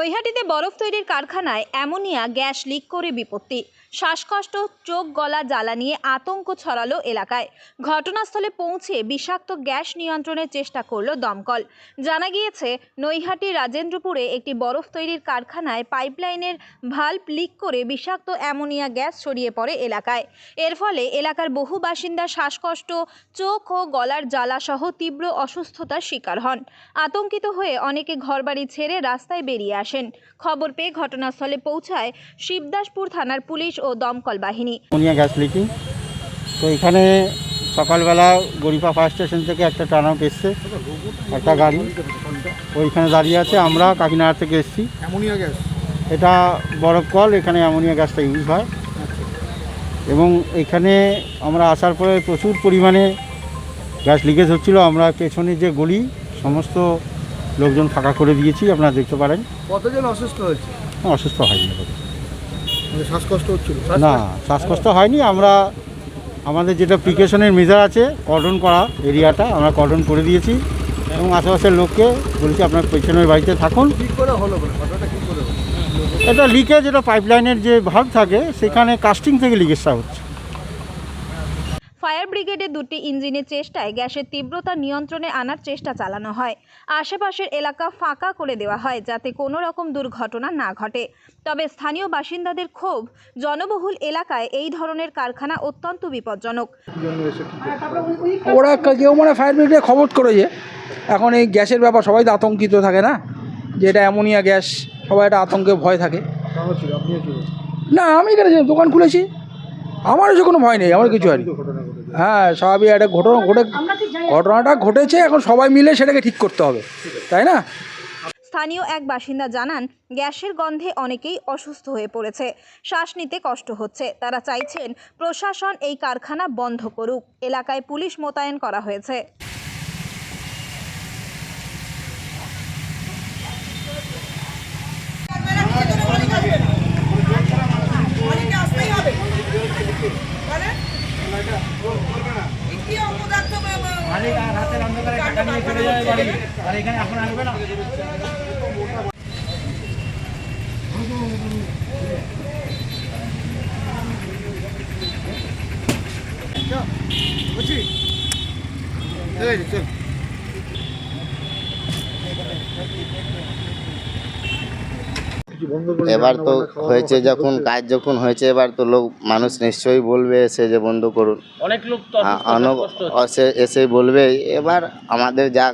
নৈহাটিতে বরফ তৈরির কারখানায় অ্যামোনিয়া গ্যাস লিক করে বিপত্তি। শ্বাসকষ্ট, চোখ গলা জ্বালা নিয়ে আতঙ্ক ছড়ালো এলাকায়। ঘটনাস্থলে পৌঁছে বিষাক্ত গ্যাস নিয়ন্ত্রণের চেষ্টা করলো দমকল। জানা গিয়েছে, নৈহাটির রাজেন্দ্রপুরে একটি বরফ তৈরির কারখানায় পাইপলাইনের ভাল্ব লিক করে বিষাক্ত অ্যামোনিয়া গ্যাস ছড়িয়ে পড়ে এলাকায়। এর ফলে এলাকার বহু বাসিন্দা শ্বাসকষ্ট, চোখ ও গলার জ্বালা সহ তীব্র অসুস্থতার শিকার হন। আতঙ্কিত হয়ে অনেকে ঘরবাড়ি ছেড়ে রাস্তায় বেরিয়ে আসেন। খবর পেয়ে ঘটনাস্থলে পৌঁছায় শিবদাসপুর থানার পুলিশ ও দমকল বাহিনী। Ammonia gas leaking. তো এখানে সকালবেলা গরিপা ফায়ার স্টেশন থেকে একটা টার্ন আউট এসছে, একটা গাড়ি ওইখানে দাঁড়িয়ে আছে। আমরা কাকিনাড়া থেকে এসেছি। অ্যামোনিয়া গ্যাস এটা বরফ কল, এখানে অ্যামোনিয়া গ্যাসটা ইউজ হয়। এবং এখানে আমরা আসার পরে প্রচুর পরিমাণে গ্যাস লিকেজ হচ্ছিল। আমরা পেছনে যে গলি সমস্ত লোকজন ফাঁকা করে দিয়েছি, আপনারা দেখতে পারেন। কতজন অসুস্থ হয়েছে? অসুস্থ হয়নি, মানে শ্বাসকষ্ট হচ্ছিল? না, শ্বাসকষ্ট হয়নি। আমরা আমাদের যেটা প্রিকশনের মেজার আছে, কর্ডন করা এরিয়াটা আমরা কর্ডন করে দিয়েছি এবং আশেপাশের লোককে বলছি আপনার পেছনের বাড়িতে থাকুন। কী করে হলো বলে ঘটনাটা কী করে হলো? এটা লিকেজ, এটা পাইপলাইনের যে ভাল্ব থাকে সেখানে কাস্টিং থেকে লিকেজটা হচ্ছে। ফায়ার ব্রিগেডের দুটি ইঞ্জিনের চেষ্টায় গ্যাসের তীব্রতা নিয়ন্ত্রণে আনার চেষ্টা চালানো হয়। আশেপাশের এলাকা ফাঁকা করে দেওয়া হয় যাতে কোনো রকম দুর্ঘটনা না ঘটে। তবে স্থানীয় বাসিন্দাদের ক্ষোভ, জনবহুল এলাকায় এই ধরনের কারখানা অত্যন্ত বিপজ্জনক। ওরা কেউ মানে ফায়ার ব্রিগেডে খবর করেছে। এখন এই গ্যাসের ব্যাপার সবাই তো আতঙ্কিত থাকে না, যে এটা অ্যামোনিয়া গ্যাস, সবাই একটা আতঙ্কে ভয় থাকে। না, আমি এখানে দোকান খুলেছি, আমার এসে কোনো ভয় নেই, আমার কিছু হয়নি। হ্যাঁ, স্বাভাবিক একটা ঘটনাটা ঘটেছে, এখন সবাই মিলে সেটাকে ঠিক করতে হবে, তাই না? স্থানীয় এক বাসিন্দা জানান, গ্যাসের গন্ধে অনেকেই অসুস্থ হয়ে পড়েছে, শ্বাস নিতে কষ্ট হচ্ছে। তারা চাইছেন প্রশাসন এই কারখানা বন্ধ করুক। এলাকায় পুলিশ মোতায়েন করা হয়েছে। এবার তো হয়েছে, যখন কাজ যখন হয়েছে, এবার তো মানুষ নিশ্চয়ই বলবে এসে যে বন্ধ করুন। অনেক লোক এসে বলবে। এবার আমাদের যা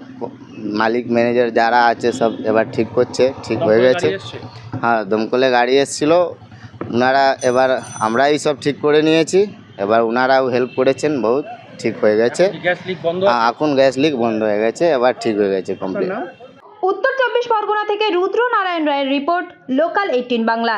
মালিক ম্যানেজার যারা আছে সব এবার ঠিক করছে, ঠিক হয়ে গেছে। হ্যাঁ, দমকলে গাড়ি এসেছিল ওনারা, এবার আমরাই সব ঠিক করে নিয়েছি। এবার ওনারাও হেল্প করেছেন, বহুত ঠিক হয়ে গেছে। এখন গ্যাস লিক বন্ধ হয়ে গেছে, এবার ঠিক হয়ে গেছে কমপ্লিট। উত্তর 24 পরগনা থেকে রুদ্র নারায়ণ রায়ের রিপোর্ট, লোকাল 18 বাংলা।